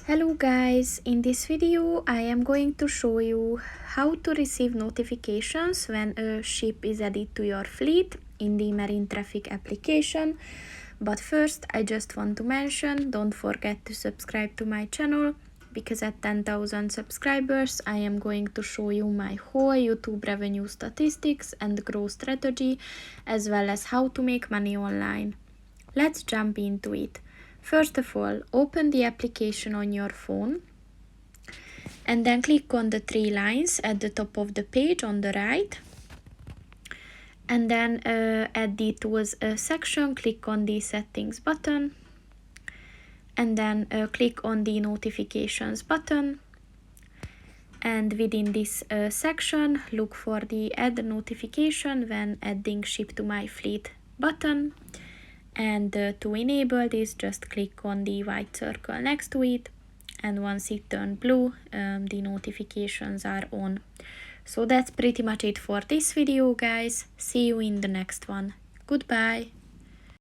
Hello guys, in this video I am going to show you how to receive notifications when a ship is added to your fleet in the Marine Traffic application. But first I just want to mention, don't forget to subscribe to my channel, because at 10,000 subscribers I am going to show you my whole YouTube revenue statistics and growth strategy, as well as how to make money online. Let's jump into it. First of all, open the application on your phone and then click on the three lines at the top of the page on the right. And then at the tools section, click on the settings button and then click on the notifications button. And within this section, look for the add notification when adding ship to my fleet button. And to enable this, just click on the white circle next to it, and once it turns blue, the notifications are on. So that's pretty much it for this video, guys. See you in the next one. Goodbye.